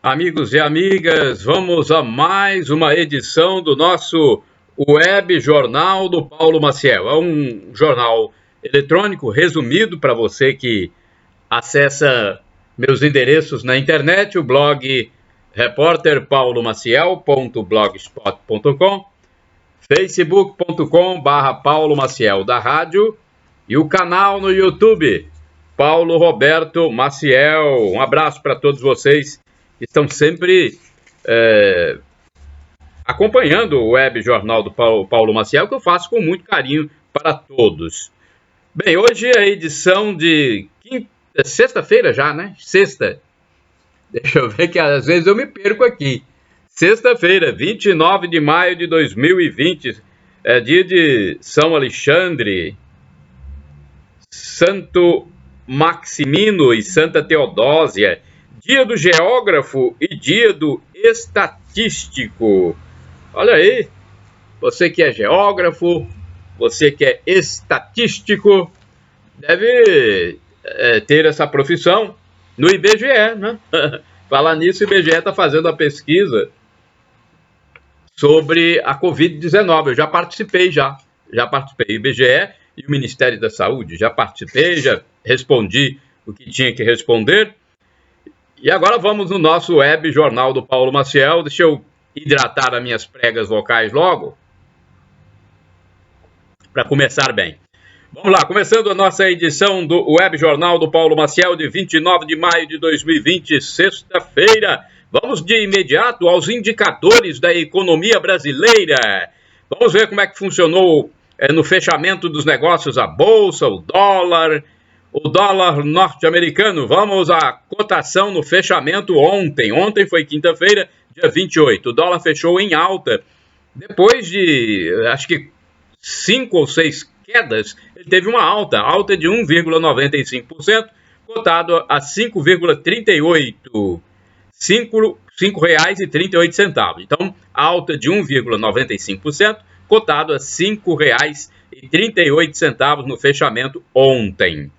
Amigos e amigas, vamos a mais uma edição do nosso Web Jornal do Paulo Maciel. É um jornal eletrônico resumido para você que acessa meus endereços na internet, o blog repórterpaulomaciel.blogspot.com, facebook.com/Paulo Maciel da rádio e o canal no YouTube, Paulo Roberto Maciel. Um abraço para todos vocês que estão sempre acompanhando o Web Jornal do Paulo Maciel, que eu faço com muito carinho para todos. Bem, hoje é a edição de sexta-feira já, né? Sexta. Deixa eu ver que às vezes eu me perco aqui. Sexta-feira, 29 de maio de 2020. É dia de São Alexandre, Santo Maximino e Santa Teodósia. Dia do geógrafo e dia do estatístico. Olha aí, você que é geógrafo, você que é estatístico, deve ter essa profissão no IBGE, né? Falar nisso, o IBGE está fazendo a pesquisa sobre a Covid-19. Eu já participei, o IBGE e o Ministério da Saúde, já participei, já respondi o que tinha que responder. E agora vamos no nosso Web Jornal do Paulo Maciel. Deixa eu hidratar as minhas pregas vocais logo, para começar bem. Vamos lá, começando a nossa edição do Web Jornal do Paulo Maciel de 29 de maio de 2020, sexta-feira. Vamos de imediato aos indicadores da economia brasileira. Vamos ver como é que funcionou no fechamento dos negócios a bolsa, o dólar norte-americano. Vamos à cotação no fechamento ontem. Ontem foi quinta-feira, dia 28. O dólar fechou em alta. Depois de, acho que 5 ou 6 quedas, ele teve uma alta de 1,95%, cotado a R$ 5,38. R$ 5,38. Então, alta de 1,95%, cotado a R$ 5,38 no fechamento ontem.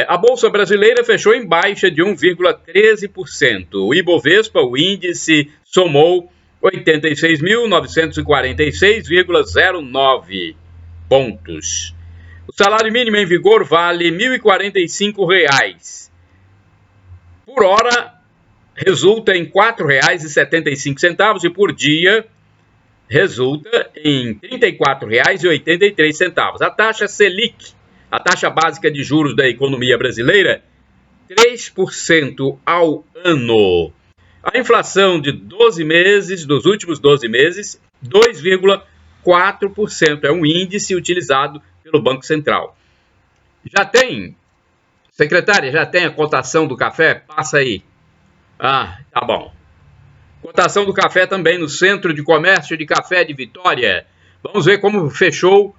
A Bolsa Brasileira fechou em baixa de 1,13%. O Ibovespa, o índice, somou 86.946,09 pontos. O salário mínimo em vigor vale R$ 1.045. Por hora, resulta em R$ 4,75 e por dia resulta em R$ 34,83. A taxa Selic, a taxa básica de juros da economia brasileira, 3% ao ano. A inflação de 12 meses, dos últimos 12 meses, 2,4%. É um índice utilizado pelo Banco Central. Já tem, secretária, já tem a cotação do café? Passa aí. Ah, tá bom. Cotação do café também no Centro de Comércio de Café de Vitória. Vamos ver como fechou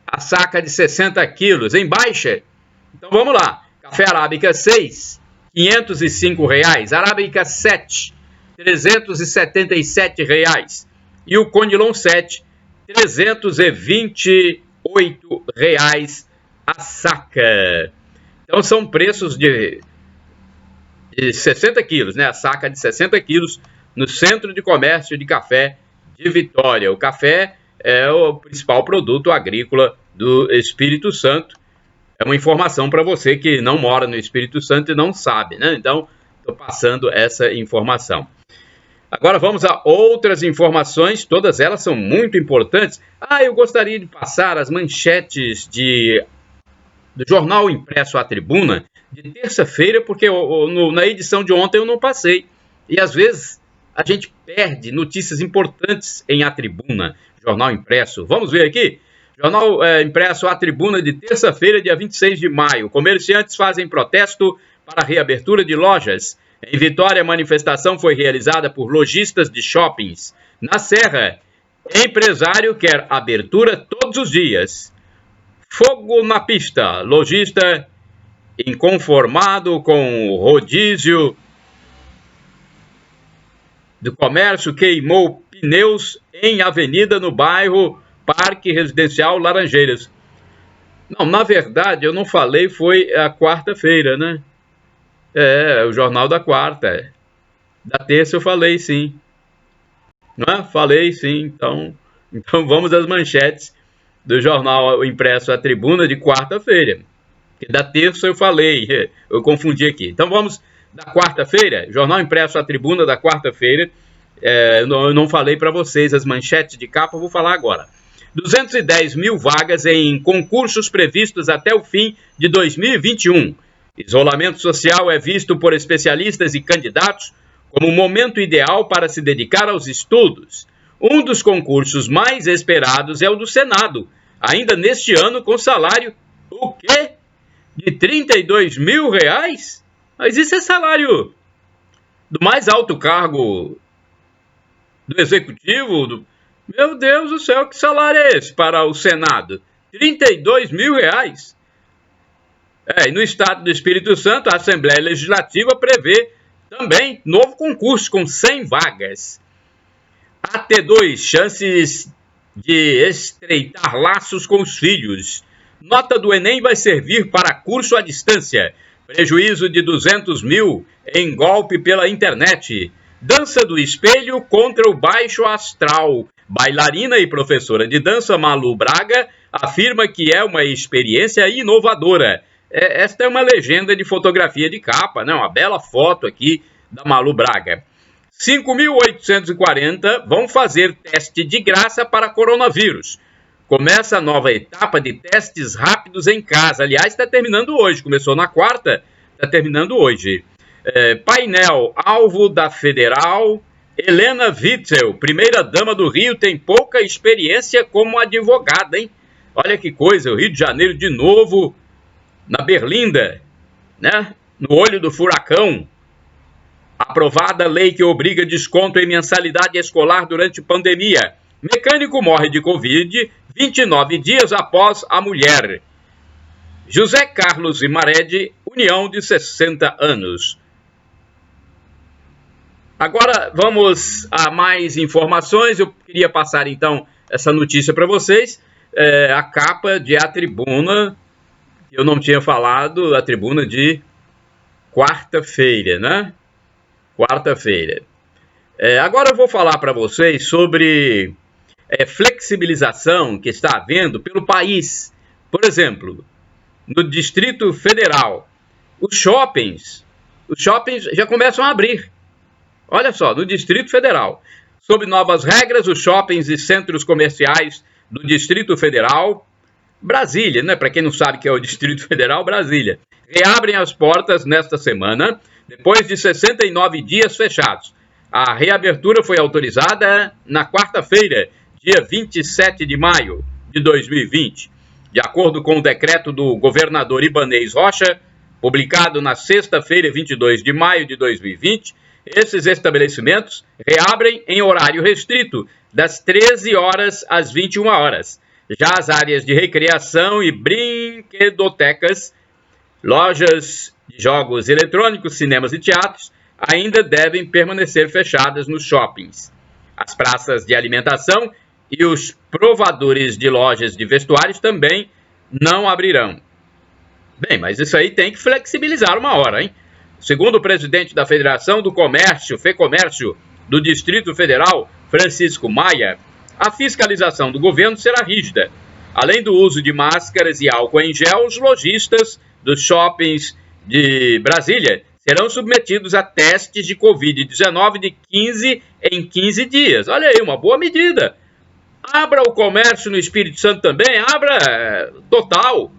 a saca de 60 quilos, em baixa. Então vamos lá. Café Arábica 6, R$ 505. Arábica 7, R$ 377. E o Conilon 7, R$ 328 a saca. Então são preços de 60 quilos, né? A saca de 60 quilos no Centro de Comércio de Café de Vitória. O café é o principal produto agrícola do Espírito Santo. É uma informação para você que não mora no Espírito Santo e não sabe, né? Então, estou passando essa informação. Agora vamos a outras informações, todas elas são muito importantes. Eu gostaria de passar as manchetes do jornal impresso à Tribuna de terça-feira, porque na edição de ontem eu não passei. E às vezes a gente perde notícias importantes em A Tribuna, jornal impresso. Vamos ver aqui? Jornal impresso à Tribuna de terça-feira, dia 26 de maio. Comerciantes fazem protesto para a reabertura de lojas. Em Vitória, a manifestação foi realizada por lojistas de shoppings. Na Serra, empresário quer abertura todos os dias. Fogo na pista. Lojista inconformado com o rodízio do comércio queimou pneus em avenida no bairro Parque Residencial Laranjeiras. Não, na verdade, eu não falei, foi a quarta-feira, né? O jornal da quarta. Da terça eu falei sim. Não é? Falei sim. Então vamos às manchetes do jornal impresso A Tribuna de quarta-feira. Da terça eu falei, eu confundi aqui. Então vamos da quarta-feira, jornal impresso A Tribuna da quarta-feira. Eu não falei para vocês as manchetes de capa, eu vou falar agora. 210 mil vagas em concursos previstos até o fim de 2021. Isolamento social é visto por especialistas e candidatos como o momento ideal para se dedicar aos estudos. Um dos concursos mais esperados é o do Senado, ainda neste ano com salário, o quê? De R$32 mil? Mas isso é salário do mais alto cargo do Executivo? Meu Deus do céu, que salário é esse para o Senado? R$32 mil? E no estado do Espírito Santo, a Assembleia Legislativa prevê também novo concurso com 100 vagas. AT2, chances de estreitar laços com os filhos. Nota do Enem vai servir para curso à distância. Prejuízo de 200 mil em golpe pela internet. Dança do espelho contra o baixo astral. Bailarina e professora de dança Malu Braga afirma que é uma experiência inovadora. Esta é uma legenda de fotografia de capa, né? Uma bela foto aqui da Malu Braga. 5.840 vão fazer teste de graça para coronavírus. Começa a nova etapa de testes rápidos em casa. Aliás, está terminando hoje. Começou na quarta, está terminando hoje. Painel, alvo da Federal. Helena Witzel, primeira-dama do Rio, tem pouca experiência como advogada, hein? Olha que coisa, o Rio de Janeiro de novo na berlinda, né? No olho do furacão. Aprovada lei que obriga desconto em mensalidade escolar durante pandemia. Mecânico morre de Covid 29 dias após a mulher. José Carlos Imared, união de 60 anos. Agora vamos a mais informações. Eu queria passar então essa notícia para vocês. A capa de A Tribuna, eu não tinha falado, a Tribuna de quarta-feira, né? Quarta-feira. Agora eu vou falar para vocês sobre flexibilização que está havendo pelo país. Por exemplo, no Distrito Federal, os shoppings já começam a abrir. Olha só, no Distrito Federal. Sob novas regras, os shoppings e centros comerciais do Distrito Federal, Brasília, né? Para quem não sabe que é o Distrito Federal, Brasília, reabrem as portas nesta semana, depois de 69 dias fechados. A reabertura foi autorizada na quarta-feira, dia 27 de maio de 2020. De acordo com o decreto do governador Ibanez Rocha, publicado na sexta-feira, 22 de maio de 2020, esses estabelecimentos reabrem em horário restrito, das 13 horas às 21 horas. Já as áreas de recreação e brinquedotecas, lojas de jogos eletrônicos, cinemas e teatros ainda devem permanecer fechadas nos shoppings. As praças de alimentação e os provadores de lojas de vestuários também não abrirão. Bem, mas isso aí tem que flexibilizar uma hora, hein? Segundo o presidente da Federação do Comércio, FEComércio, do Distrito Federal, Francisco Maia, a fiscalização do governo será rígida. Além do uso de máscaras e álcool em gel, os lojistas dos shoppings de Brasília serão submetidos a testes de Covid-19 de 15 em 15 dias. Olha aí, uma boa medida. Abra o comércio no Espírito Santo também, abra total.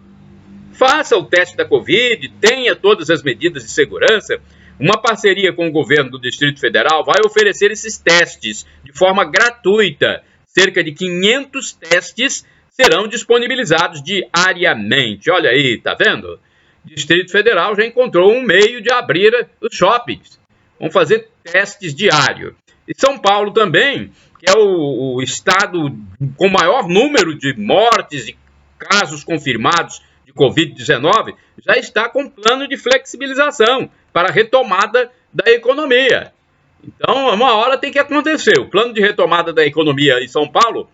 Faça o teste da Covid, tenha todas as medidas de segurança. Uma parceria com o governo do Distrito Federal vai oferecer esses testes de forma gratuita. Cerca de 500 testes serão disponibilizados diariamente. Olha aí, tá vendo? O Distrito Federal já encontrou um meio de abrir os shoppings. Vão fazer testes diários. E São Paulo também, que é o estado com maior número de mortes e casos confirmados de Covid-19, já está com plano de flexibilização para a retomada da economia. Então, uma hora tem que acontecer. O plano de retomada da economia em São Paulo,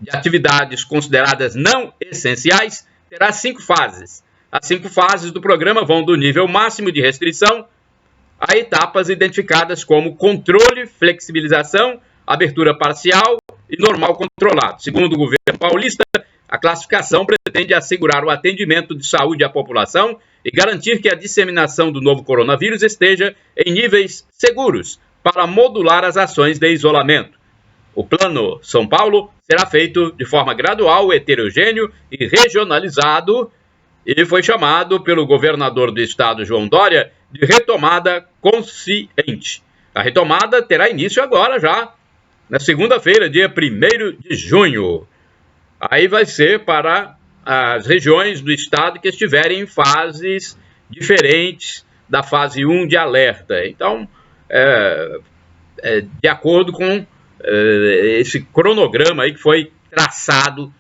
de atividades consideradas não essenciais, terá 5 fases. As 5 fases do programa vão do nível máximo de restrição a etapas identificadas como controle, flexibilização, abertura parcial e normal controlado. Segundo o governo paulista, a classificação pretende assegurar o atendimento de saúde à população e garantir que a disseminação do novo coronavírus esteja em níveis seguros para modular as ações de isolamento. O Plano São Paulo será feito de forma gradual, heterogêneo e regionalizado e foi chamado pelo governador do estado, João Dória, de retomada consciente. A retomada terá início agora já, na segunda-feira, dia 1º de junho. Aí vai ser para as regiões do estado que estiverem em fases diferentes da fase 1 de alerta. Então, de acordo com esse cronograma aí que foi traçado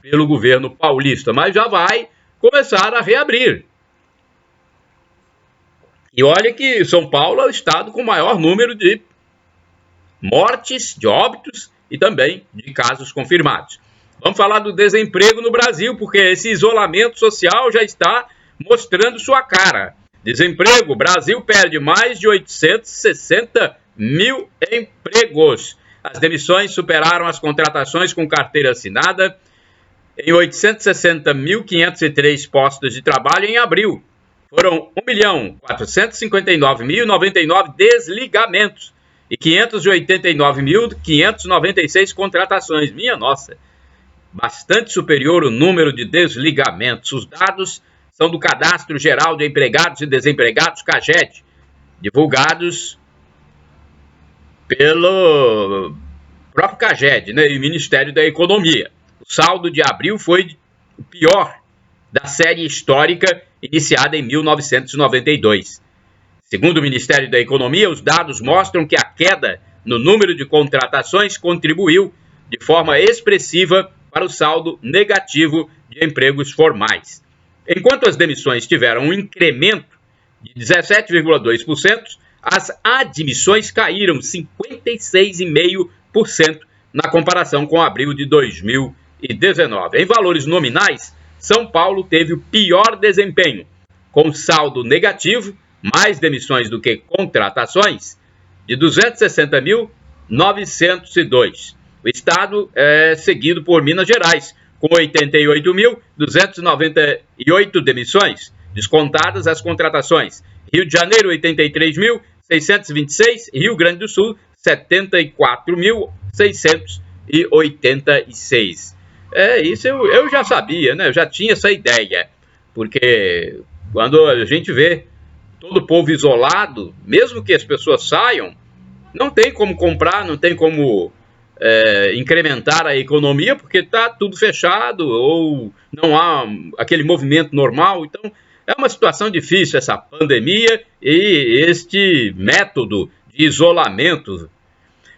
pelo governo paulista, mas já vai começar a reabrir. E olha que São Paulo é o estado com o maior número de mortes, de óbitos e também de casos confirmados. Vamos falar do desemprego no Brasil, porque esse isolamento social já está mostrando sua cara. Desemprego, o Brasil perde mais de 860 mil empregos. As demissões superaram as contratações com carteira assinada em 860.503 postos de trabalho em abril. Foram 1.459.099 desligamentos e 589.596 contratações. Minha nossa! Bastante superior o número de desligamentos. Os dados são do Cadastro Geral de Empregados e Desempregados, CAGED, divulgados pelo próprio CAGED, né, e Ministério da Economia. O saldo de abril foi o pior da série histórica iniciada em 1992. Segundo o Ministério da Economia, os dados mostram que a queda no número de contratações contribuiu de forma expressiva para o saldo negativo de empregos formais. Enquanto as demissões tiveram um incremento de 17,2%, as admissões caíram 56,5% na comparação com abril de 2019. Em valores nominais, São Paulo teve o pior desempenho, com saldo negativo, mais demissões do que contratações, de 260.902. O estado é seguido por Minas Gerais, com 88.298 demissões, descontadas as contratações. Rio de Janeiro, 83.626, e Rio Grande do Sul, 74.686. Isso eu já sabia, né? Eu já tinha essa ideia, porque quando a gente vê todo o povo isolado, mesmo que as pessoas saiam, não tem como comprar, não tem como incrementar a economia, porque está tudo fechado, ou não há aquele movimento normal. Então, é uma situação difícil essa pandemia e este método de isolamento.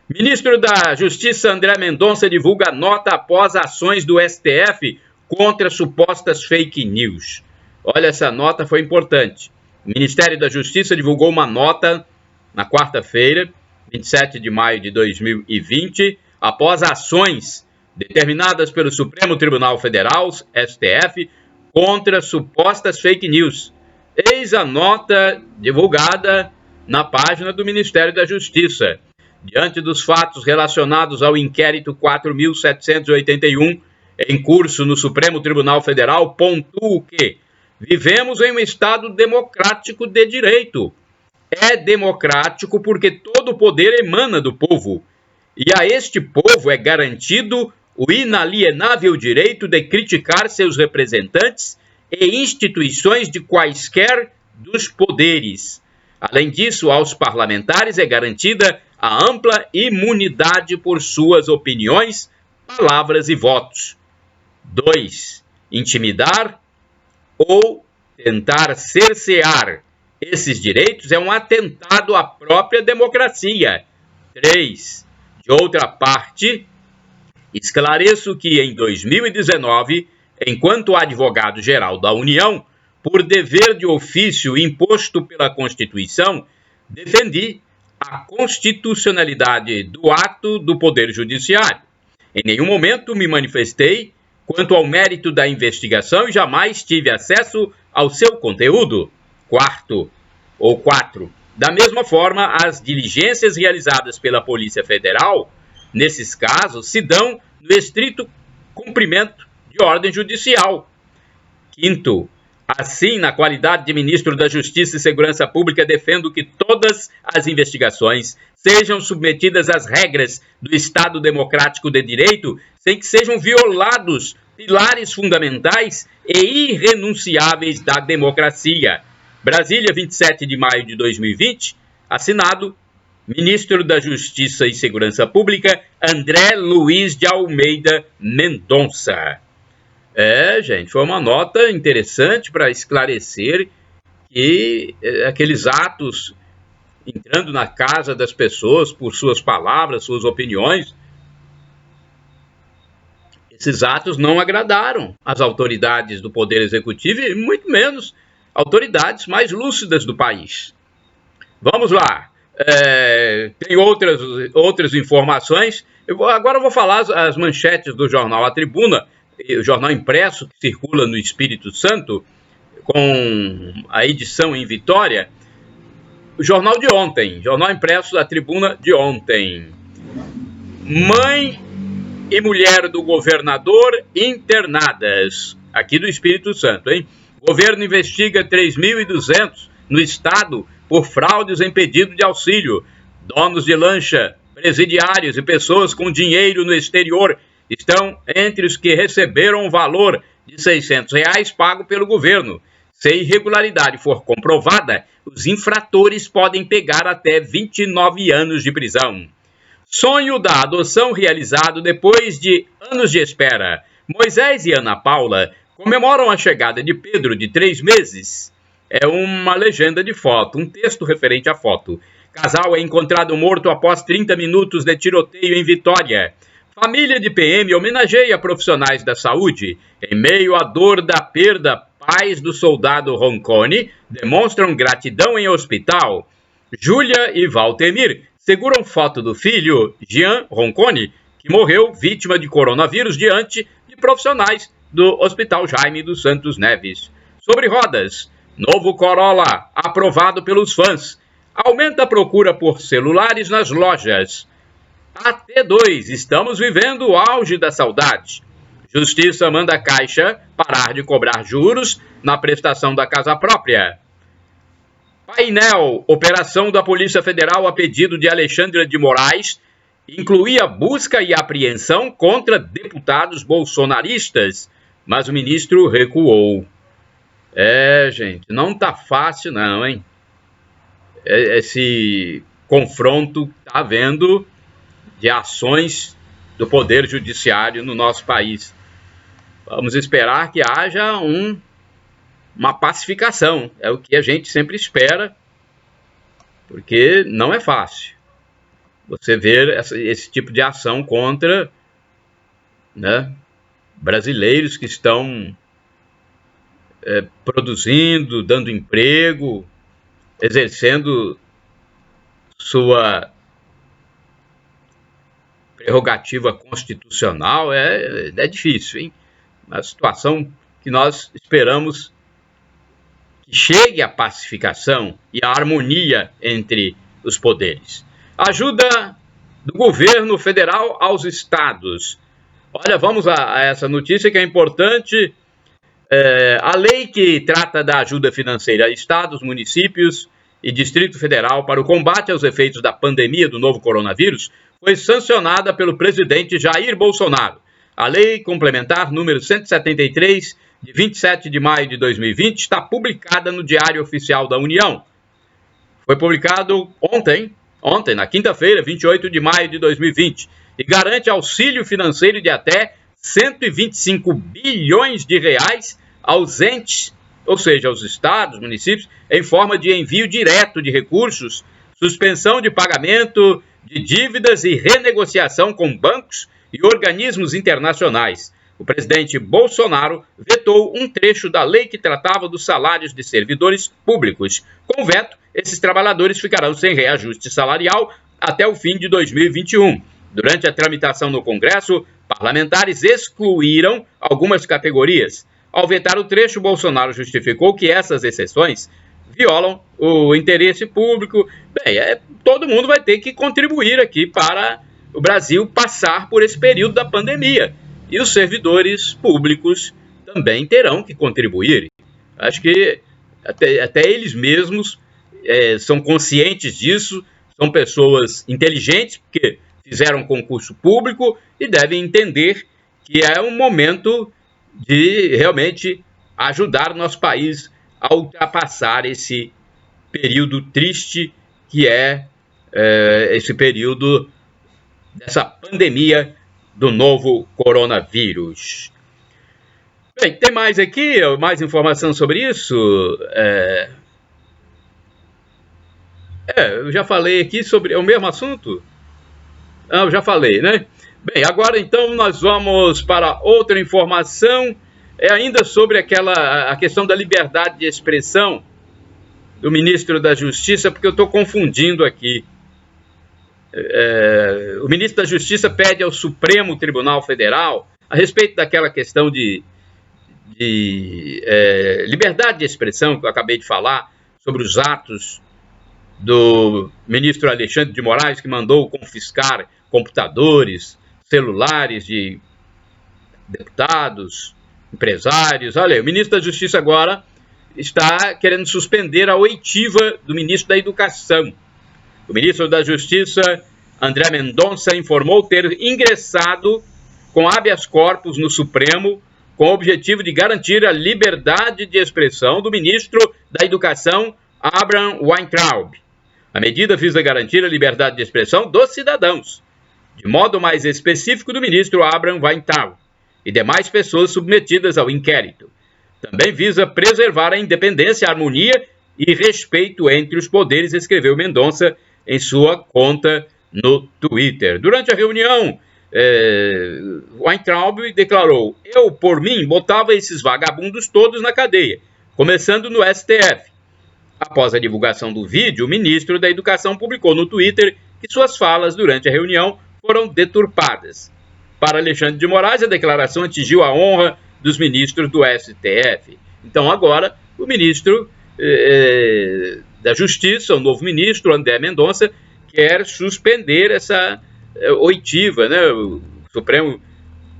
Ministro da Justiça André Mendonça divulga nota após ações do STF contra supostas fake news. Olha, essa nota foi importante. O Ministério da Justiça divulgou uma nota na quarta-feira, 27 de maio de 2020, após ações determinadas pelo Supremo Tribunal Federal, STF, contra supostas fake news. Eis a nota divulgada na página do Ministério da Justiça. Diante dos fatos relacionados ao inquérito 4.781, em curso no Supremo Tribunal Federal, pontuo que vivemos em um Estado democrático de direito. É democrático porque todo o poder emana do povo, e a este povo é garantido o inalienável direito de criticar seus representantes e instituições de quaisquer dos poderes. Além disso, aos parlamentares é garantida a ampla imunidade por suas opiniões, palavras e votos. 2. Intimidar ou tentar cercear esses direitos é um atentado à própria democracia. 3. De outra parte, esclareço que em 2019, enquanto advogado-geral da União, por dever de ofício imposto pela Constituição, defendi a constitucionalidade do ato do Poder Judiciário. Em nenhum momento me manifestei quanto ao mérito da investigação e jamais tive acesso ao seu conteúdo. 4. Da mesma forma, as diligências realizadas pela Polícia Federal, nesses casos, se dão no estrito cumprimento de ordem judicial. Quinto, assim, na qualidade de ministro da Justiça e Segurança Pública, defendo que todas as investigações sejam submetidas às regras do Estado Democrático de Direito, sem que sejam violados pilares fundamentais e irrenunciáveis da democracia. Brasília, 27 de maio de 2020, assinado Ministro da Justiça e Segurança Pública, André Luiz de Almeida Mendonça. Gente, foi uma nota interessante para esclarecer que aqueles atos entrando na casa das pessoas por suas palavras, suas opiniões, esses atos não agradaram as autoridades do Poder Executivo e muito menos autoridades mais lúcidas do país. Vamos lá. Tem outras informações. Agora eu vou falar as manchetes do jornal A Tribuna, o jornal impresso que circula no Espírito Santo, com a edição em Vitória. O jornal de ontem, jornal impresso da Tribuna de ontem. Mãe e mulher do governador internadas, aqui do Espírito Santo, hein? Governo investiga 3.200 no estado por fraudes em pedido de auxílio. Donos de lancha, presidiários e pessoas com dinheiro no exterior estão entre os que receberam o valor de R$600 pago pelo governo. Se a irregularidade for comprovada, os infratores podem pegar até 29 anos de prisão. Sonho da adoção realizado depois de anos de espera. Moisés e Ana Paula comemoram a chegada de Pedro, de 3 meses. É uma legenda de foto, um texto referente à foto. Casal é encontrado morto após 30 minutos de tiroteio em Vitória. Família de PM homenageia profissionais da saúde. Em meio à dor da perda, pais do soldado Roncone demonstram gratidão em hospital. Júlia e Valtemir seguram foto do filho, Jean Roncone, que morreu vítima de coronavírus diante de profissionais do Hospital Jaime dos Santos Neves. Sobre rodas, novo Corolla aprovado pelos fãs. Aumenta a procura por celulares nas lojas. AT2, estamos vivendo o auge da saudade. Justiça manda a Caixa parar de cobrar juros na prestação da casa própria. Painel, operação da Polícia Federal a pedido de Alexandre de Moraes, incluía busca e apreensão contra deputados bolsonaristas, mas o ministro recuou. Gente, não tá fácil não, hein? Esse confronto que tá havendo de ações do Poder Judiciário no nosso país. Vamos esperar que haja uma pacificação. É o que a gente sempre espera, porque não é fácil você ver esse tipo de ação contra, né, brasileiros que estão produzindo, dando emprego, exercendo sua prerrogativa constitucional. É difícil, hein? Uma situação que nós esperamos que chegue à pacificação e à harmonia entre os poderes. Ajuda do governo federal aos estados. Olha, vamos a essa notícia que é importante. A lei que trata da ajuda financeira a estados, municípios e Distrito Federal para o combate aos efeitos da pandemia do novo coronavírus foi sancionada pelo presidente Jair Bolsonaro. A lei complementar número 173, de 27 de maio de 2020, está publicada no Diário Oficial da União. Foi publicado ontem, na quinta-feira, 28 de maio de 2020, e garante auxílio financeiro de até 125 bilhões de reais aos entes, ou seja, aos estados, municípios, em forma de envio direto de recursos, suspensão de pagamento de dívidas e renegociação com bancos e organismos internacionais. O presidente Bolsonaro vetou um trecho da lei que tratava dos salários de servidores públicos. Com o veto, esses trabalhadores ficarão sem reajuste salarial até o fim de 2021. Durante a tramitação no Congresso, parlamentares excluíram algumas categorias. Ao vetar o trecho, Bolsonaro justificou que essas exceções violam o interesse público. Bem, todo mundo vai ter que contribuir aqui para o Brasil passar por esse período da pandemia. E os servidores públicos também terão que contribuir. Acho que até eles mesmos são conscientes disso, são pessoas inteligentes, porque fizeram concurso público e devem entender que é um momento de realmente ajudar o nosso país a ultrapassar esse período triste que é esse período dessa pandemia do novo coronavírus. Bem, tem mais aqui, mais informação sobre isso? Eu já falei aqui sobre o mesmo assunto? Não, eu já falei, né? Bem, agora então nós vamos para outra informação, ainda sobre a questão da liberdade de expressão do ministro da Justiça, porque eu estou confundindo aqui. O ministro da Justiça pede ao Supremo Tribunal Federal, a respeito daquela questão de liberdade de expressão que eu acabei de falar, sobre os atos do ministro Alexandre de Moraes, que mandou confiscar computadores, celulares de deputados, empresários. Olha aí, o ministro da Justiça agora está querendo suspender a oitiva do ministro da Educação. O ministro da Justiça, André Mendonça, informou ter ingressado com habeas corpus no Supremo com o objetivo de garantir a liberdade de expressão do ministro da Educação, Abraham Weintraub. A medida visa garantir a liberdade de expressão dos cidadãos, de modo mais específico do ministro Abraham Weintraub e demais pessoas submetidas ao inquérito. Também visa preservar a independência, a harmonia e respeito entre os poderes, escreveu Mendonça em sua conta no Twitter. Durante a reunião, Weintraub declarou: "Eu, por mim, botava esses vagabundos todos na cadeia, começando no STF." Após a divulgação do vídeo, o ministro da Educação publicou no Twitter que suas falas durante a reunião foram deturpadas. Para Alexandre de Moraes, a declaração atingiu a honra dos ministros do STF. Então agora o ministro da Justiça, o novo ministro, André Mendonça, quer suspender essa oitiva, né? O Supremo,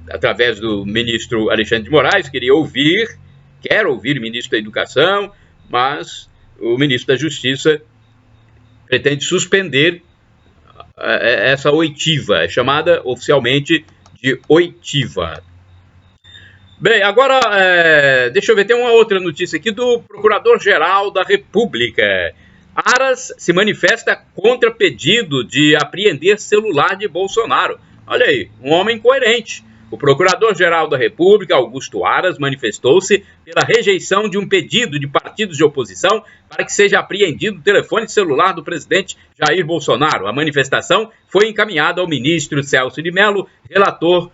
através do ministro Alexandre de Moraes, quer ouvir o ministro da Educação, mas o ministro da Justiça pretende suspender essa oitiva, chamada oficialmente de oitiva. Bem, agora, deixa eu ver, tem uma outra notícia aqui do Procurador-Geral da República. Aras se manifesta contra pedido de apreender celular de Bolsonaro. Olha aí, um homem coerente. O Procurador-Geral da República, Augusto Aras, manifestou-se pela rejeição de um pedido de partidos de oposição para que seja apreendido o telefone celular do presidente Jair Bolsonaro. A manifestação foi encaminhada ao ministro Celso de Mello, relator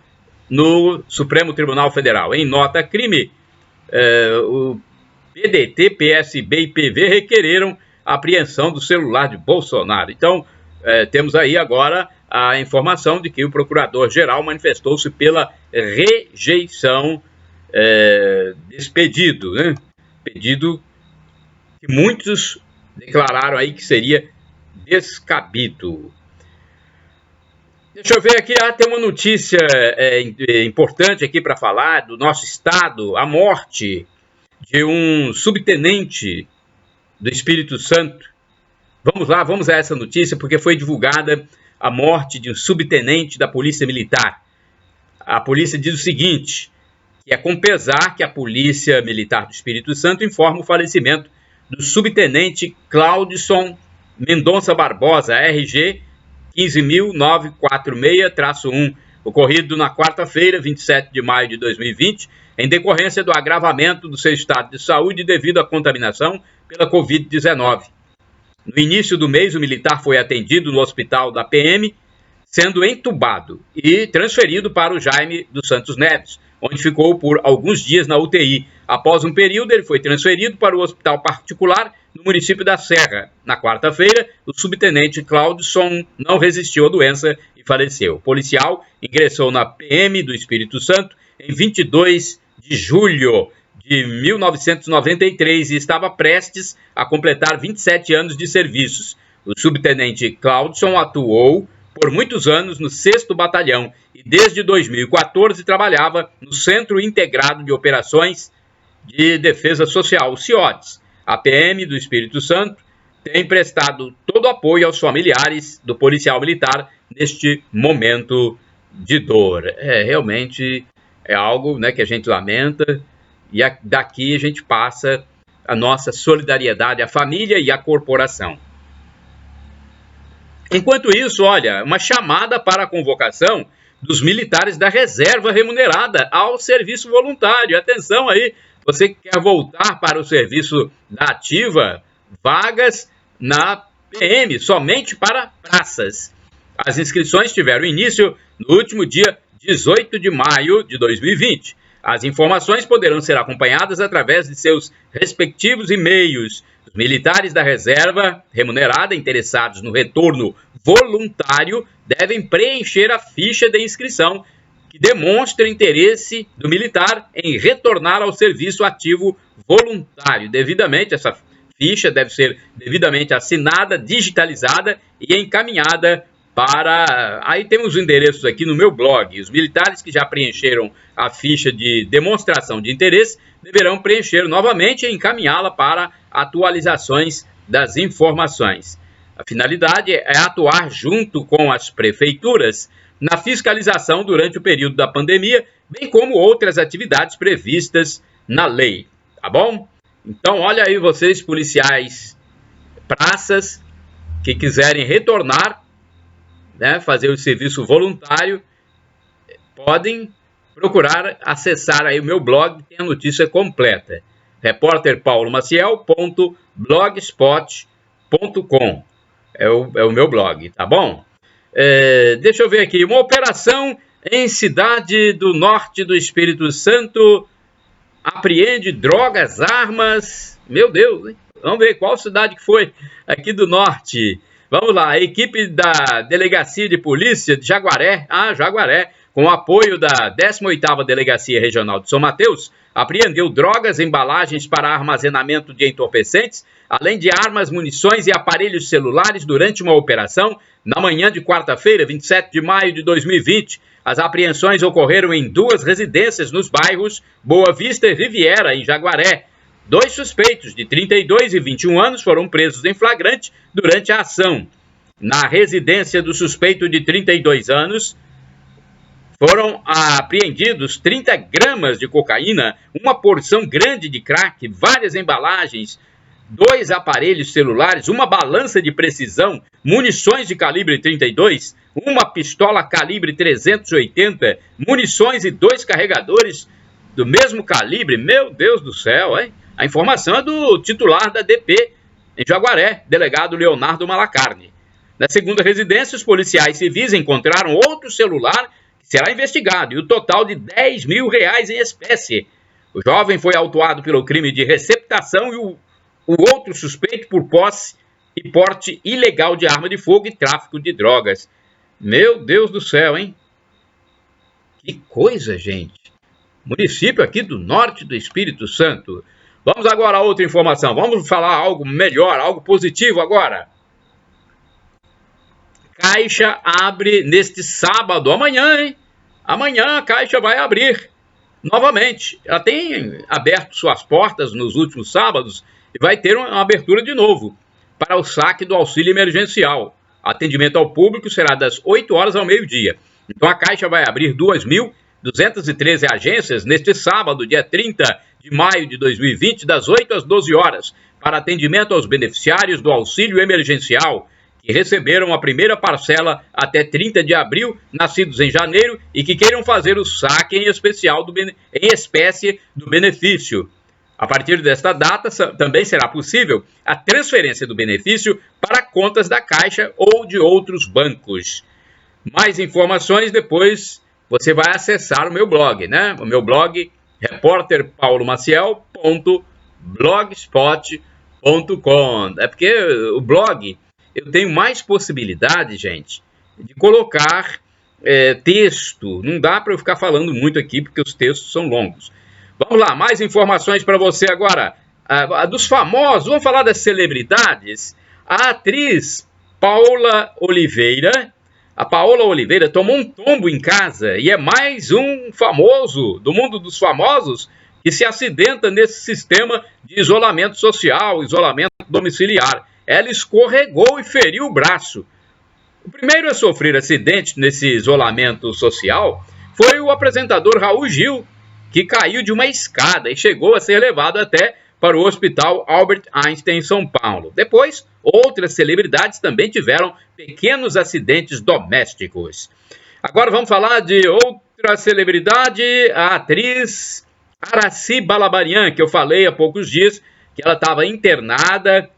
no Supremo Tribunal Federal. Em nota crime, o PDT, PSB e PV requereram a apreensão do celular de Bolsonaro. Então, temos aí agora a informação de que o Procurador-Geral manifestou-se pela rejeição desse pedido, né? Pedido que muitos declararam aí que seria descabido. Deixa eu ver aqui, tem uma notícia importante aqui para falar do nosso estado, a morte de um subtenente do Espírito Santo. Vamos lá, vamos a essa notícia, porque foi divulgada a morte de um subtenente da Polícia Militar. A polícia diz o seguinte, que é com pesar que a Polícia Militar do Espírito Santo informa o falecimento do subtenente Claudson Mendonça Barbosa, RG 15.946-1, ocorrido na quarta-feira, 27 de maio de 2020, em decorrência do agravamento do seu estado de saúde devido à contaminação pela Covid-19. No início do mês, o militar foi atendido no hospital da PM, sendo entubado e transferido para o Jaime dos Santos Neves, onde ficou por alguns dias na UTI. Após um período, ele foi transferido para o hospital particular no município da Serra. Na quarta-feira, o subtenente Claudson não resistiu à doença e faleceu. O policial ingressou na PM do Espírito Santo em 22 de julho de 1993 e estava prestes a completar 27 anos de serviços. O subtenente Claudson atuou por muitos anos no 6º Batalhão e desde 2014 trabalhava no Centro Integrado de Operações de Defesa Social, o CIODES. A PM do Espírito Santo tem prestado todo o apoio aos familiares do policial militar neste momento de dor. Realmente é algo, né, que a gente lamenta, e daqui a gente passa a nossa solidariedade à família e à corporação. Enquanto isso, olha, uma chamada para a convocação dos militares da reserva remunerada ao serviço voluntário. Atenção aí, você que quer voltar para o serviço da ativa, vagas na PM, somente para praças. As inscrições tiveram início no último dia 18 de maio de 2020. As informações poderão ser acompanhadas através de seus respectivos e-mails. Os militares da reserva remunerada interessados no retorno voluntário devem preencher a ficha de inscrição que demonstra interesse do militar em retornar ao serviço ativo voluntário. Essa ficha deve ser devidamente assinada, digitalizada e encaminhada para... Aí temos os endereços aqui no meu blog. Os militares que já preencheram a ficha de demonstração de interesse deverão preencher novamente e encaminhá-la para atualizações das informações. A finalidade é atuar junto com as prefeituras na fiscalização durante o período da pandemia, bem como outras atividades previstas na lei. Tá bom? Então, olha aí vocês, policiais, praças, que quiserem retornar, né, fazer o serviço voluntário, podem procurar acessar aí o meu blog, tem a notícia completa. repórterpaulomaciel.blogspot.com é o meu blog, tá bom? Deixa eu ver aqui, uma operação em cidade do norte do Espírito Santo apreende drogas, armas, meu Deus, hein? Vamos ver qual cidade que foi aqui do norte. Vamos lá, a equipe da Delegacia de Polícia de Jaguaré, Jaguaré, com o apoio da 18ª Delegacia Regional de São Mateus, apreendeu drogas, embalagens para armazenamento de entorpecentes, além de armas, munições e aparelhos celulares durante uma operação na manhã de quarta-feira, 27 de maio de 2020. As apreensões ocorreram em 2 residências nos bairros Boa Vista e Riviera, em Jaguaré. 2 suspeitos de 32 e 21 anos foram presos em flagrante durante a ação. Na residência do suspeito de 32 anos, foram apreendidos 30 gramas de cocaína, uma porção grande de crack, várias embalagens, 2 aparelhos celulares, uma balança de precisão, munições de calibre 32, uma pistola calibre 380, munições e 2 carregadores do mesmo calibre. Meu Deus do céu, hein? A informação é do titular da DP em Jaguaré, delegado Leonardo Malacarne. Na segunda residência, os policiais civis encontraram outro celular que será investigado e o total de R$10 mil em espécie. O jovem foi autuado pelo crime de receptação e o outro suspeito por posse e porte ilegal de arma de fogo e tráfico de drogas. Meu Deus do céu, hein? Que coisa, gente. Município aqui do norte do Espírito Santo. Vamos agora a outra informação. Vamos falar algo melhor, algo positivo agora. Caixa abre neste sábado, amanhã, hein? Amanhã a Caixa vai abrir novamente. Ela tem aberto suas portas nos últimos sábados e vai ter uma abertura de novo para o saque do auxílio emergencial. Atendimento ao público será das 8 horas ao meio-dia. Então a Caixa vai abrir 2.213 agências neste sábado, dia 30 de maio de 2020, das 8 às 12 horas, para atendimento aos beneficiários do auxílio emergencial, que receberam a primeira parcela até 30 de abril, nascidos em janeiro, e que queiram fazer o saque em espécie do benefício. A partir desta data, também será possível a transferência do benefício para contas da Caixa ou de outros bancos. Mais informações depois você vai acessar o meu blog, né? O meu blog, repórterpaulomaciel.blogspot.com. É porque o blog, eu tenho mais possibilidade, gente, de colocar texto. Não dá para eu ficar falando muito aqui, porque os textos são longos. Vamos lá, mais informações para você agora. Dos famosos, vamos falar das celebridades. A atriz Paola Oliveira. A Paola Oliveira tomou um tombo em casa e é mais um famoso do mundo dos famosos que se acidenta nesse sistema de isolamento social, isolamento domiciliar. Ela escorregou e feriu o braço. O primeiro a sofrer acidente nesse isolamento social foi o apresentador Raul Gil, que caiu de uma escada e chegou a ser levado até para o Hospital Albert Einstein, em São Paulo. Depois, outras celebridades também tiveram pequenos acidentes domésticos. Agora vamos falar de outra celebridade, a atriz Aracy Balabanian, que eu falei há poucos dias que ela estava internada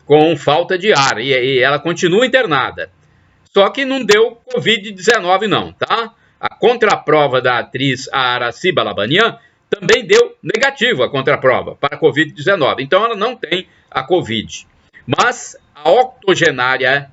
com falta de ar e ela continua internada. Só que não deu Covid-19 não, tá? A contraprova da atriz Aracy Balabanian também deu negativo a contraprova para a Covid-19. Então ela não tem a Covid. Mas a octogenária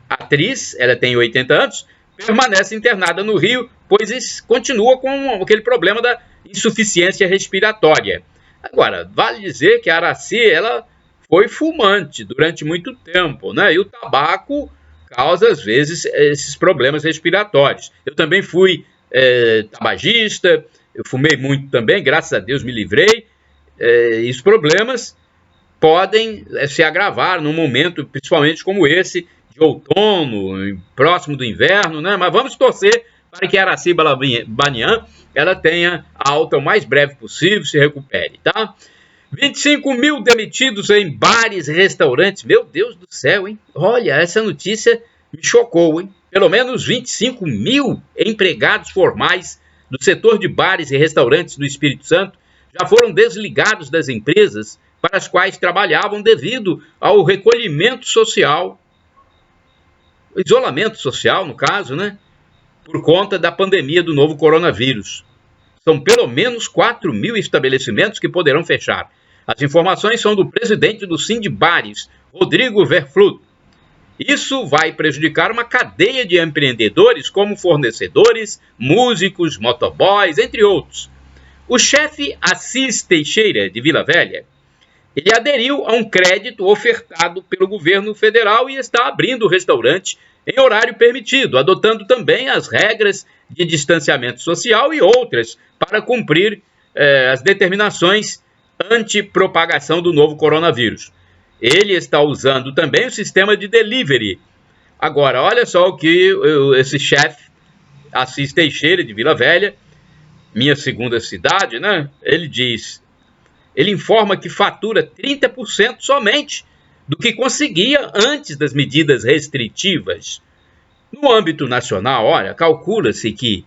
atriz, ela tem 80 anos, permanece internada no Rio, pois continua com aquele problema da insuficiência respiratória. Agora, vale dizer que a Aracy, ela foi fumante durante muito tempo, né? E o tabaco causa, às vezes, esses problemas respiratórios. Eu também fui tabagista, eu fumei muito também, graças a Deus me livrei. E os problemas podem se agravar num momento, principalmente como esse, de outono, próximo do inverno, né? Mas vamos torcer para que a Aracy Balabanian ela tenha a alta o mais breve possível, se recupere, tá? 25 mil demitidos em bares e restaurantes. Meu Deus do céu, hein? Olha, essa notícia me chocou, hein? Pelo menos 25 mil empregados formais do setor de bares e restaurantes do Espírito Santo já foram desligados das empresas para as quais trabalhavam devido ao recolhimento social, isolamento social, no caso, né? Por conta da pandemia do novo coronavírus. São pelo menos 4 mil estabelecimentos que poderão fechar. As informações são do presidente do Sindbares, Rodrigo Verflut. Isso vai prejudicar uma cadeia de empreendedores como fornecedores, músicos, motoboys, entre outros. O chefe Assis Teixeira, de Vila Velha, ele aderiu a um crédito ofertado pelo governo federal e está abrindo o restaurante em horário permitido, adotando também as regras de distanciamento social e outras para cumprir as determinações antipropagação do novo coronavírus. Ele está usando também o sistema de delivery. Agora, olha só o que esse chefe, Assis Teixeira, de Vila Velha, minha segunda cidade, né? Ele informa que fatura 30% somente do que conseguia antes das medidas restritivas. No âmbito nacional, olha, calcula-se que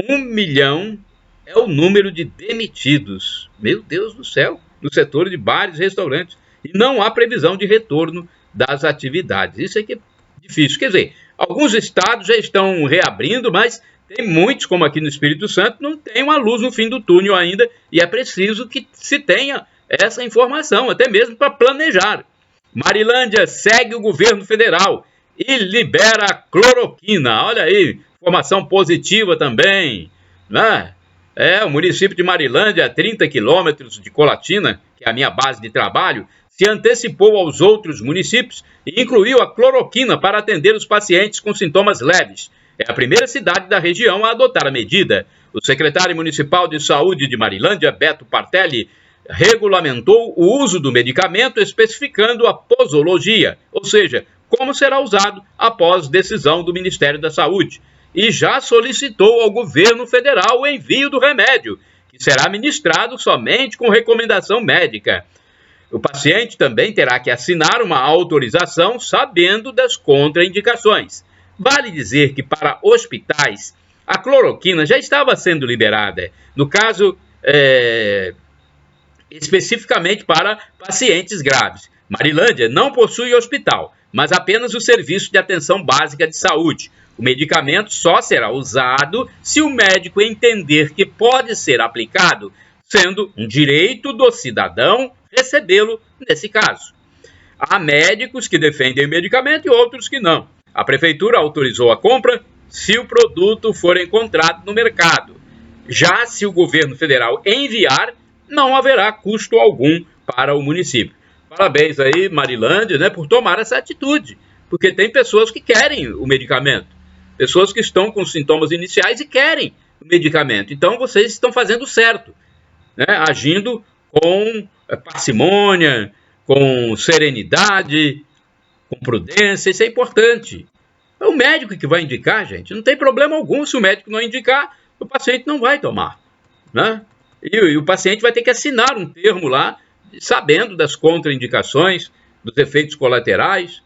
1 milhão é o número de demitidos. Meu Deus do céu, no setor de bares e restaurantes. E não há previsão de retorno das atividades. Isso aqui é difícil. Quer dizer, alguns estados já estão reabrindo, mas tem muitos, como aqui no Espírito Santo, não tem uma luz no fim do túnel ainda. E é preciso que se tenha essa informação, até mesmo para planejar. Marilândia segue o governo federal e libera a cloroquina. Olha aí, informação positiva também, né? O município de Marilândia, a 30 quilômetros de Colatina, que é a minha base de trabalho, se antecipou aos outros municípios e incluiu a cloroquina para atender os pacientes com sintomas leves. É a primeira cidade da região a adotar a medida. O secretário municipal de saúde de Marilândia, Beto Partelli, regulamentou o uso do medicamento, especificando a posologia, ou seja, como será usado após decisão do Ministério da Saúde. E já solicitou ao governo federal o envio do remédio, que será ministrado somente com recomendação médica. O paciente também terá que assinar uma autorização sabendo das contraindicações. Vale dizer que para hospitais, a cloroquina já estava sendo liberada. No caso, especificamente para pacientes graves. Marilândia não possui hospital, mas apenas o Serviço de Atenção Básica de Saúde. O medicamento só será usado se o médico entender que pode ser aplicado, sendo um direito do cidadão recebê-lo nesse caso. Há médicos que defendem o medicamento e outros que não. A prefeitura autorizou a compra se o produto for encontrado no mercado. Já se o governo federal enviar, não haverá custo algum para o município. Parabéns aí, Marilândia, né, por tomar essa atitude, porque tem pessoas que querem o medicamento, pessoas que estão com sintomas iniciais e querem o medicamento. Então, vocês estão fazendo certo, né, agindo com parcimônia, com serenidade, com prudência, isso é importante. É o médico que vai indicar, gente. Não tem problema algum se o médico não indicar, o paciente não vai tomar, né? E o paciente vai ter que assinar um termo lá, sabendo das contraindicações, dos efeitos colaterais.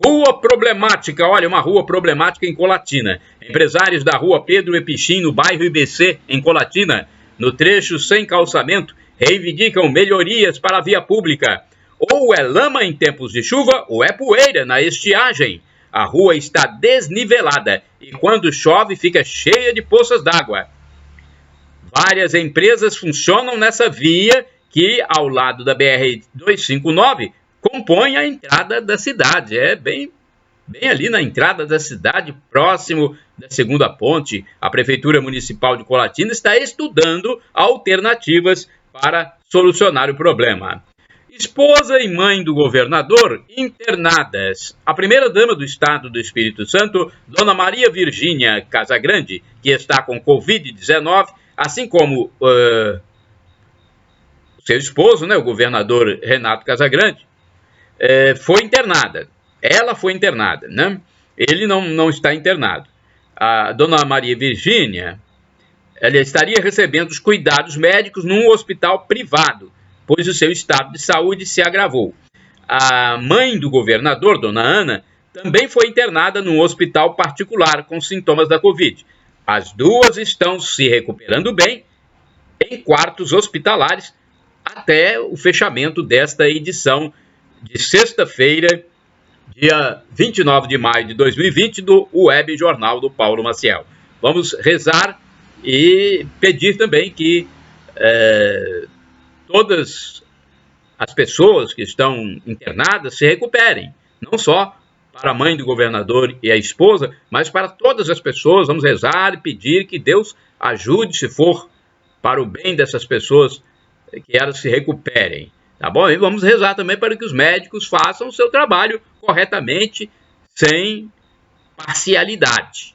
Rua problemática, olha, uma rua problemática em Colatina. Empresários da rua Pedro Epichin, no bairro IBC, em Colatina, no trecho sem calçamento, reivindicam melhorias para a via pública. Ou é lama em tempos de chuva, ou é poeira na estiagem. A rua está desnivelada e quando chove fica cheia de poças d'água. Várias empresas funcionam nessa via que, ao lado da BR-259, compõe a entrada da cidade. É bem ali na entrada da cidade, próximo da segunda ponte. A Prefeitura Municipal de Colatina está estudando alternativas para solucionar o problema. Esposa e mãe do governador internadas. A primeira-dama do Estado do Espírito Santo, Dona Maria Virgínia Casagrande, que está com Covid-19, assim como seu esposo, né, o governador Renato Casagrande, foi internada. Ela foi internada, né? Ele não está internado. A Dona Maria Virgínia, ela estaria recebendo os cuidados médicos num hospital privado, pois o seu estado de saúde se agravou. A mãe do governador, Dona Ana, também foi internada num hospital particular com sintomas da Covid. As duas estão se recuperando bem em quartos hospitalares até o fechamento desta edição de sexta-feira, dia 29 de maio de 2020, do Web Jornal do Paulo Maciel. Vamos rezar e pedir também que todas as pessoas que estão internadas se recuperem, não só para a mãe do governador e a esposa, mas para todas as pessoas. Vamos rezar e pedir que Deus ajude, se for para o bem dessas pessoas, que elas se recuperem, tá bom? E vamos rezar também para que os médicos façam o seu trabalho corretamente, sem parcialidade.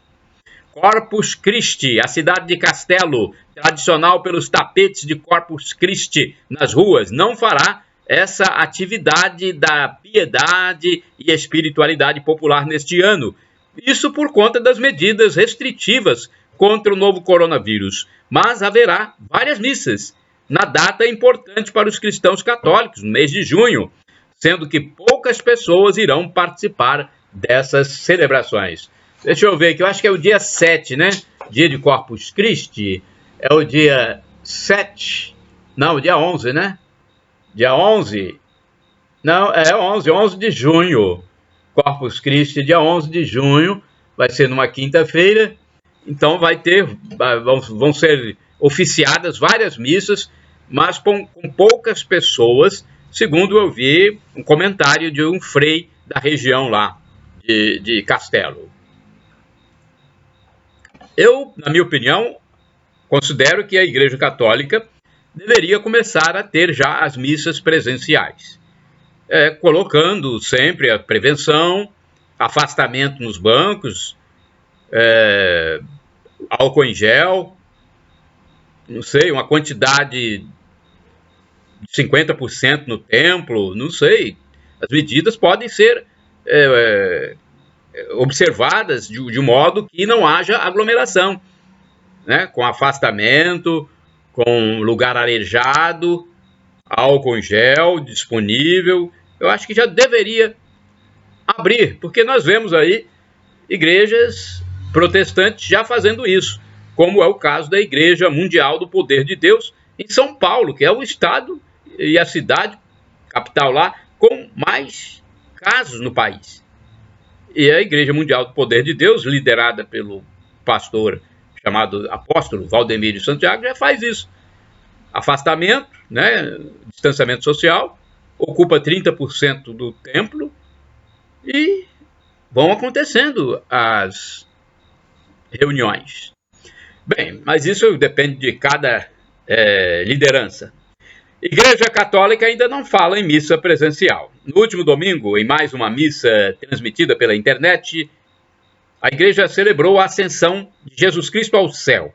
Corpus Christi, a cidade de Castelo, tradicional pelos tapetes de Corpus Christi nas ruas, não fará essa atividade da piedade e espiritualidade popular neste ano. Isso por conta das medidas restritivas contra o novo coronavírus. Mas haverá várias missas na data importante para os cristãos católicos, no mês de junho, sendo que poucas pessoas irão participar dessas celebrações. Deixa eu ver aqui, eu acho que é o dia 7, né? Dia de Corpus Christi, é o dia 7, não, dia 11, né? Dia 11, não, é 11 de junho, Corpus Christi, dia 11 de junho, vai ser numa quinta-feira, então vão ser oficiadas várias missas, mas com poucas pessoas, segundo eu vi um comentário de um frei da região lá, de Castelo. Eu, na minha opinião, considero que a Igreja Católica deveria começar a ter já as missas presenciais, colocando sempre a prevenção, afastamento nos bancos, álcool em gel, não sei, uma quantidade de 50% no templo, não sei. As medidas podem ser observadas de modo que não haja aglomeração, né? Com afastamento, com lugar arejado, álcool em gel disponível. Eu acho que já deveria abrir, porque nós vemos aí igrejas protestantes já fazendo isso, como é o caso da Igreja Mundial do Poder de Deus em São Paulo, que é o estado e a cidade, capital lá, com mais casos no país. E a Igreja Mundial do Poder de Deus, liderada pelo pastor chamado apóstolo Valdemir de Santiago, já faz isso. Afastamento, né, distanciamento social, ocupa 30% do templo e vão acontecendo as reuniões. Bem, mas isso depende de cada liderança. Igreja Católica ainda não fala em missa presencial. No último domingo, em mais uma missa transmitida pela internet, a igreja celebrou a ascensão de Jesus Cristo ao céu.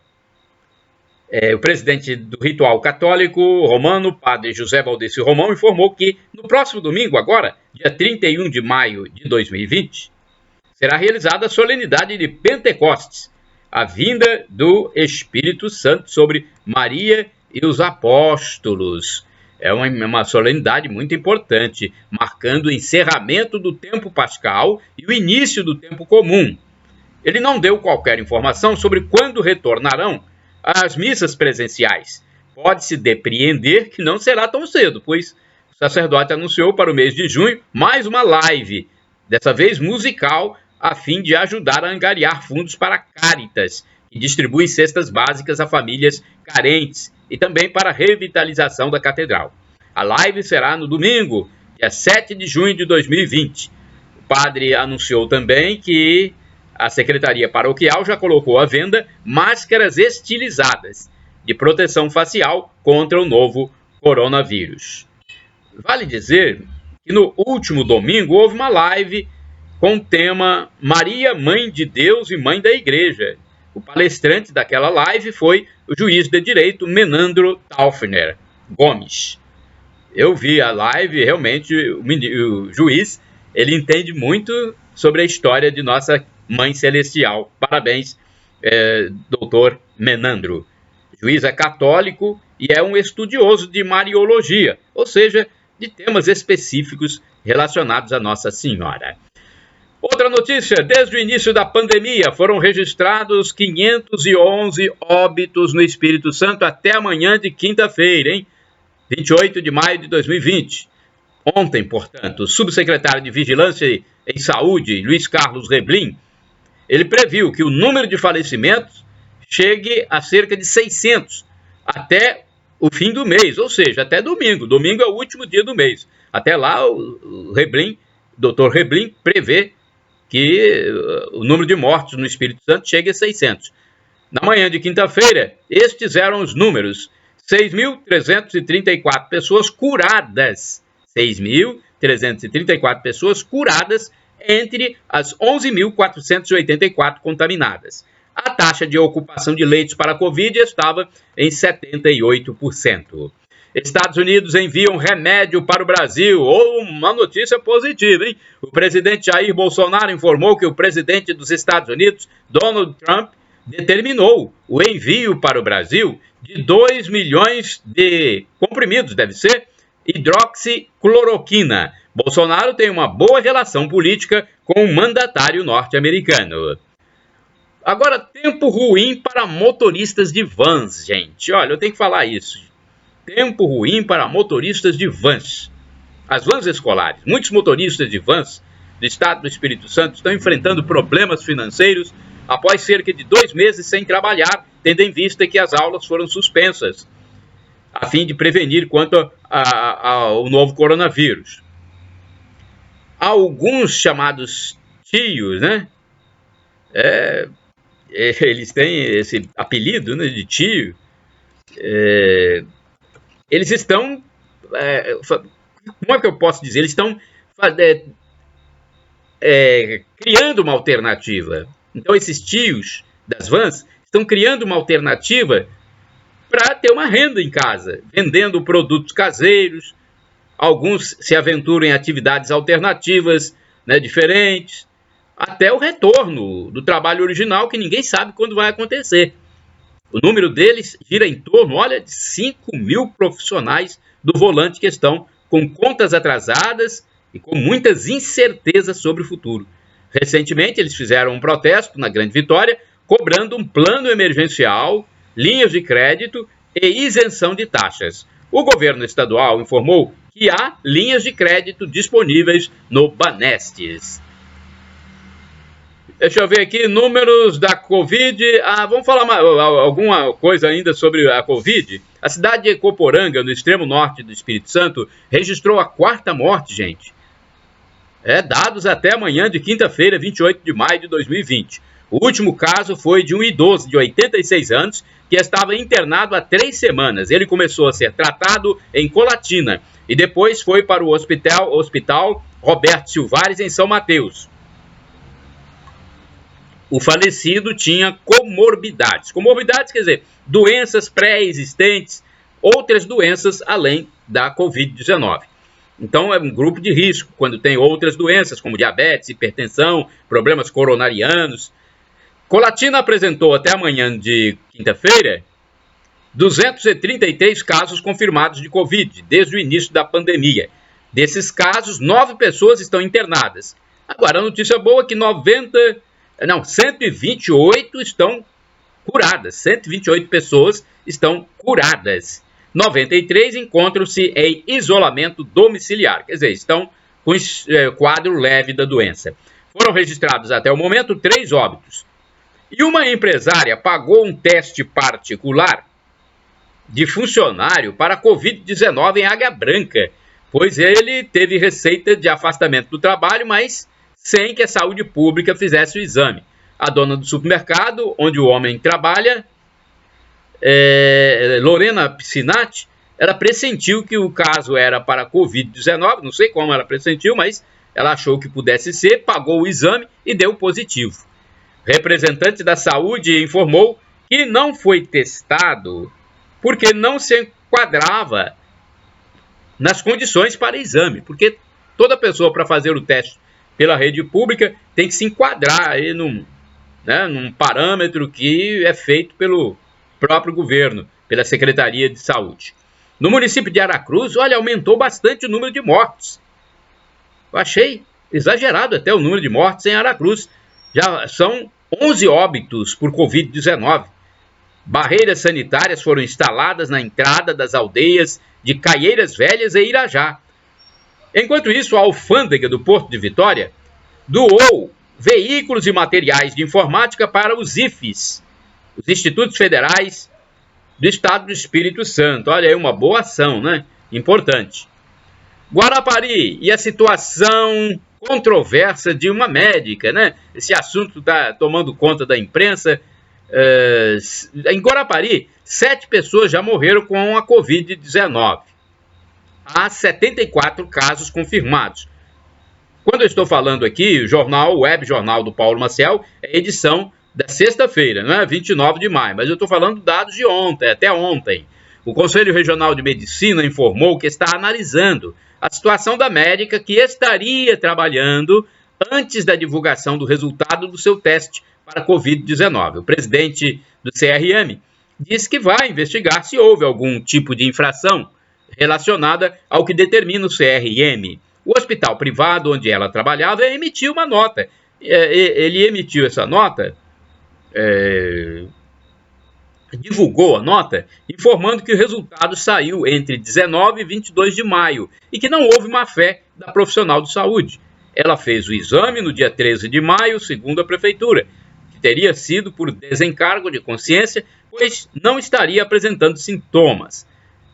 O presidente do ritual católico romano, padre José Valdeci Romão, informou que no próximo domingo, agora, dia 31 de maio de 2020, será realizada a solenidade de Pentecostes, a vinda do Espírito Santo sobre Maria e os apóstolos. É uma solenidade muito importante, marcando o encerramento do tempo pascal e o início do tempo comum. Ele não deu qualquer informação sobre quando retornarão as missas presenciais. Pode-se depreender que não será tão cedo, pois o sacerdote anunciou para o mês de junho mais uma live, dessa vez musical, a fim de ajudar a angariar fundos para a Caritas, que distribui cestas básicas a famílias carentes, e também para a revitalização da catedral. A live será no domingo, dia 7 de junho de 2020. O padre anunciou também que a Secretaria Paroquial já colocou à venda máscaras estilizadas de proteção facial contra o novo coronavírus. Vale dizer que no último domingo houve uma live com o tema Maria, Mãe de Deus e Mãe da Igreja. O palestrante daquela live foi o juiz de direito Menandro Taufner Gomes. Eu vi a live, realmente o juiz, ele entende muito sobre a história de nossa Mãe Celestial. Parabéns, doutor Menandro. O juiz é católico e é um estudioso de Mariologia, ou seja, de temas específicos relacionados a Nossa Senhora. Outra notícia, desde o início da pandemia foram registrados 511 óbitos no Espírito Santo até amanhã de quinta-feira, 28 de maio de 2020. Ontem, portanto, o subsecretário de Vigilância em Saúde, Luiz Carlos Reblin, ele previu que o número de falecimentos chegue a cerca de 600 até o fim do mês, ou seja, até domingo. Domingo é o último dia do mês. Até lá, o Reblin, Dr. Reblin, prevê que o número de mortos no Espírito Santo chegue a 600. Na manhã de quinta-feira, estes eram os números: 6.334 pessoas curadas. 6.334 pessoas curadas entre as 11.484 contaminadas. A taxa de ocupação de leitos para a Covid estava em 78%. Estados Unidos enviam remédio para o Brasil. Uma notícia positiva, hein? O presidente Jair Bolsonaro informou que o presidente dos Estados Unidos, Donald Trump, determinou o envio para o Brasil de 2 milhões de comprimidos, hidroxicloroquina. Bolsonaro tem uma boa relação política com o mandatário norte-americano. Agora, tempo ruim para motoristas de vans, gente. Olha, eu tenho que falar isso. Tempo ruim para motoristas de vans. As vans escolares. Muitos motoristas de vans do estado do Espírito Santo estão enfrentando problemas financeiros após cerca de 2 meses sem trabalhar, tendo em vista que as aulas foram suspensas, a fim de prevenir quanto ao novo coronavírus. Alguns chamados tios, né? Eles têm esse apelido, né, de tio. Eles estão, como é que eu posso dizer? Eles estão criando uma alternativa. Então, esses tios das vans estão criando uma alternativa para ter uma renda em casa, vendendo produtos caseiros. Alguns se aventuram em atividades alternativas, né, diferentes, até o retorno do trabalho original, que ninguém sabe quando vai acontecer. O número deles gira em torno, de 5.000 profissionais do volante que estão com contas atrasadas e com muitas incertezas sobre o futuro. Recentemente, eles fizeram um protesto na Grande Vitória, cobrando um plano emergencial, linhas de crédito e isenção de taxas. O governo estadual informou que há linhas de crédito disponíveis no Banestes. Deixa eu ver aqui, números da Covid. Vamos falar alguma coisa ainda sobre a Covid? A cidade de Ecoporanga, no extremo norte do Espírito Santo, registrou a 4ª morte, gente. Dados até amanhã de quinta-feira, 28 de maio de 2020. O último caso foi de um idoso de 86 anos que estava internado há 3 semanas. Ele começou a ser tratado em Colatina e depois foi para o hospital Roberto Silvares, em São Mateus. O falecido tinha comorbidades. Comorbidades quer dizer doenças pré-existentes, outras doenças além da Covid-19. Então é um grupo de risco quando tem outras doenças como diabetes, hipertensão, problemas coronarianos. Colatina apresentou até amanhã de quinta-feira 233 casos confirmados de Covid desde o início da pandemia. Desses casos, 9 pessoas estão internadas. Agora, a notícia boa é que 128 estão curadas. 128 pessoas estão curadas. 93 encontram-se em isolamento domiciliar, quer dizer, estão com quadro leve da doença. Foram registrados até o momento 3 óbitos. E uma empresária pagou um teste particular de funcionário para a Covid-19 em Águia Branca, pois ele teve receita de afastamento do trabalho, mas sem que a saúde pública fizesse o exame. A dona do supermercado, onde o homem trabalha, Lorena Piscinati, ela pressentiu que o caso era para a Covid-19, não sei como ela pressentiu, mas ela achou que pudesse ser, pagou o exame e deu positivo. Representante da saúde informou que não foi testado porque não se enquadrava nas condições para exame, porque toda pessoa para fazer o teste pela rede pública tem que se enquadrar aí num parâmetro que é feito pelo próprio governo, pela Secretaria de Saúde. No município de Aracruz, olha, aumentou bastante o número de mortes. Eu achei exagerado até o número de mortes em Aracruz. Já são 11 óbitos por Covid-19. Barreiras sanitárias foram instaladas na entrada das aldeias de Caieiras Velhas e Irajá. Enquanto isso, a alfândega do Porto de Vitória doou veículos e materiais de informática para os IFES, os Institutos Federais do Estado do Espírito Santo. Olha aí, uma boa ação, né? Importante. Guarapari e a situação controversa de uma médica, né? Esse assunto está tomando conta da imprensa. Em Guarapari, 7 pessoas já morreram com a Covid-19. Há 74 casos confirmados. Quando eu estou falando aqui, o web jornal do Paulo Maciel, é edição da sexta-feira, não é? 29 de maio, mas eu estou falando dados de ontem, até ontem. O Conselho Regional de Medicina informou que está analisando a situação da médica que estaria trabalhando antes da divulgação do resultado do seu teste para a Covid-19. O presidente do CRM disse que vai investigar se houve algum tipo de infração relacionada ao que determina o CRM. O hospital privado onde ela trabalhava emitiu uma nota. Ele emitiu essa nota, divulgou a nota, informando que o resultado saiu entre 19 e 22 de maio e que não houve má-fé da profissional de saúde. Ela fez o exame no dia 13 de maio, segundo a prefeitura, que teria sido por desencargo de consciência, pois não estaria apresentando sintomas.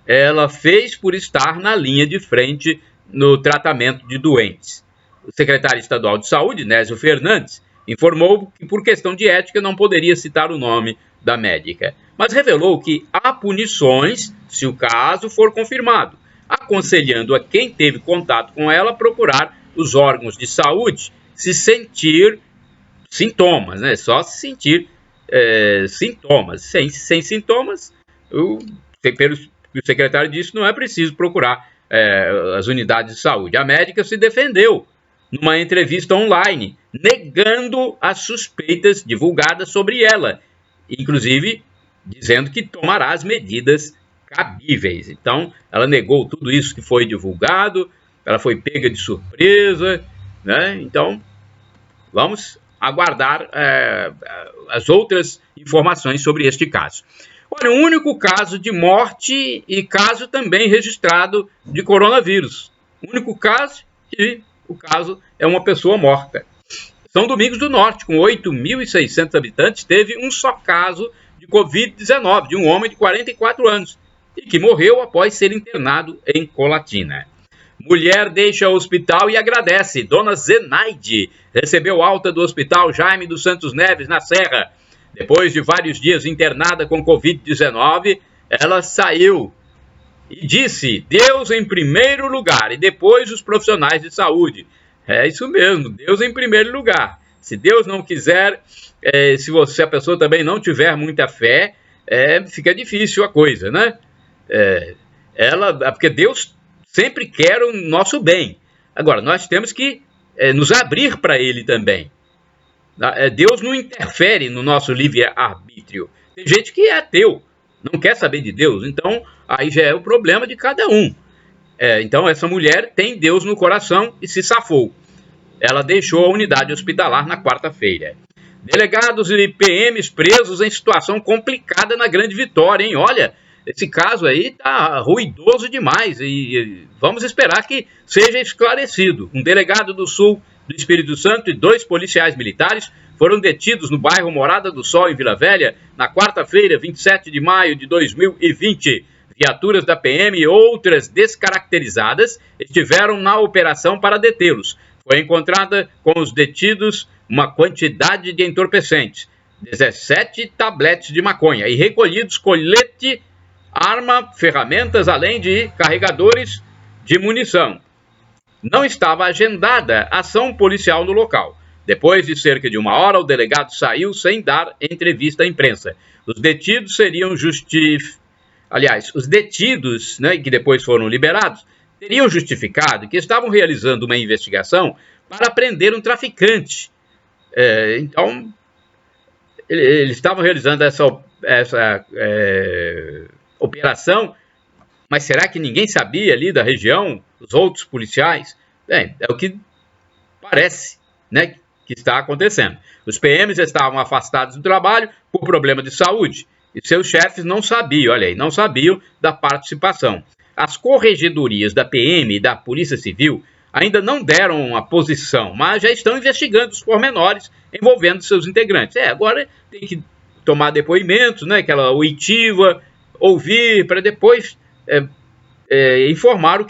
Ela fez por estar na linha de frente no tratamento de doentes. O secretário estadual de saúde, Nésio Fernandes, informou que por questão de ética não poderia citar o nome da médica, mas revelou que há punições se o caso for confirmado, aconselhando a quem teve contato com ela procurar os órgãos de saúde se sentir sintomas, né? Só se sentir sintomas. Sem sintomas, pelo que o secretário disse, não é preciso procurar as unidades de saúde. A médica se defendeu numa entrevista online, negando as suspeitas divulgadas sobre ela, inclusive dizendo que tomará as medidas cabíveis. Então, ela negou tudo isso que foi divulgado, ela foi pega de surpresa, né? Então, vamos aguardar as outras informações sobre este caso. Olha, o único caso de morte e caso também registrado de coronavírus. O único caso e o caso é uma pessoa morta. São Domingos do Norte, com 8.600 habitantes, teve um só caso de Covid-19, de um homem de 44 anos, e que morreu após ser internado em Colatina. Mulher deixa o hospital e agradece. Dona Zenaide recebeu alta do Hospital Jaime dos Santos Neves, na Serra. Depois de vários dias internada com Covid-19, ela saiu e disse: Deus em primeiro lugar e depois os profissionais de saúde. É isso mesmo, Deus em primeiro lugar. Se Deus não quiser, se a pessoa também não tiver muita fé, fica difícil a coisa, né? Porque Deus sempre quer o nosso bem. Agora, nós temos que nos abrir para Ele também. Deus não interfere no nosso livre-arbítrio. Tem gente que é ateu, não quer saber de Deus, então aí já é o problema de cada um. Então essa mulher tem Deus no coração e se safou. Ela deixou a unidade hospitalar na quarta-feira. Delegados e PMs presos em situação complicada na Grande Vitória, hein? Olha, esse caso aí tá ruidoso demais e vamos esperar que seja esclarecido. Um delegado do Sul do Espírito Santo e 2 policiais militares foram detidos no bairro Morada do Sol, em Vila Velha, na quarta-feira, 27 de maio de 2020. Viaturas da PM e outras descaracterizadas estiveram na operação para detê-los. Foi encontrada com os detidos uma quantidade de entorpecentes, 17 tabletes de maconha e recolhidos colete, arma, ferramentas, além de carregadores de munição. Não estava agendada ação policial no local. Depois de cerca de 1 hora, o delegado saiu sem dar entrevista à imprensa. Os detidos seriam os detidos, né, que depois foram liberados, teriam justificado que estavam realizando uma investigação para prender um traficante. Então, eles estavam realizando essa operação, mas será que ninguém sabia ali da região, os outros policiais? É o que parece, né, que está acontecendo. Os PMs estavam afastados do trabalho por problema de saúde e seus chefes não sabiam, olha aí, não sabiam da participação. As corregedorias da PM e da Polícia Civil ainda não deram a posição, mas já estão investigando os pormenores envolvendo seus integrantes. Agora tem que tomar depoimentos, né, aquela oitiva, ouvir para depois informar a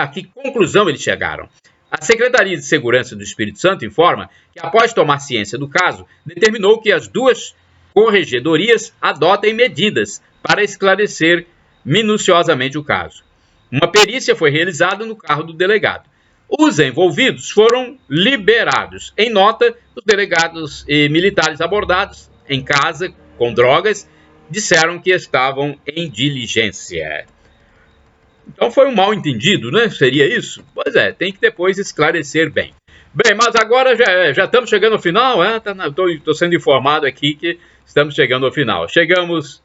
que conclusão eles chegaram. A Secretaria de Segurança do Espírito Santo informa que, após tomar ciência do caso, determinou que as 2 corregedorias adotem medidas para esclarecer minuciosamente o caso. Uma perícia foi realizada no carro do delegado. Os envolvidos foram liberados. Em nota, os delegados e militares abordados em casa com drogas disseram que estavam em diligência. Então foi um mal-entendido, né? Seria isso? Pois tem que depois esclarecer bem. Bem, mas agora já estamos chegando ao final, Estou sendo informado aqui que estamos chegando ao final. Chegamos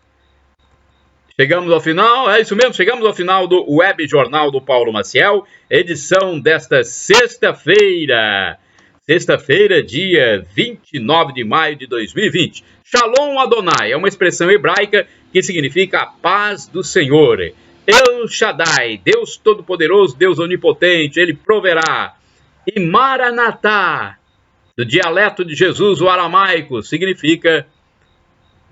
ao final, é isso mesmo, chegamos ao final do Web Jornal do Paulo Maciel, edição desta sexta-feira, dia 29 de maio de 2020. Shalom Adonai é uma expressão hebraica que significa a paz do Senhor. El Shaddai, Deus Todo-Poderoso, Deus Onipotente, Ele proverá. E Maranatá, do dialeto de Jesus, o aramaico, significa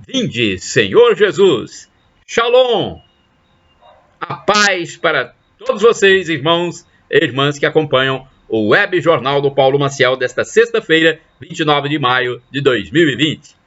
vinde, Senhor Jesus. Shalom, a paz para todos vocês, irmãos e irmãs que acompanham o Web Jornal do Paulo Maciel desta sexta-feira, 29 de maio de 2020.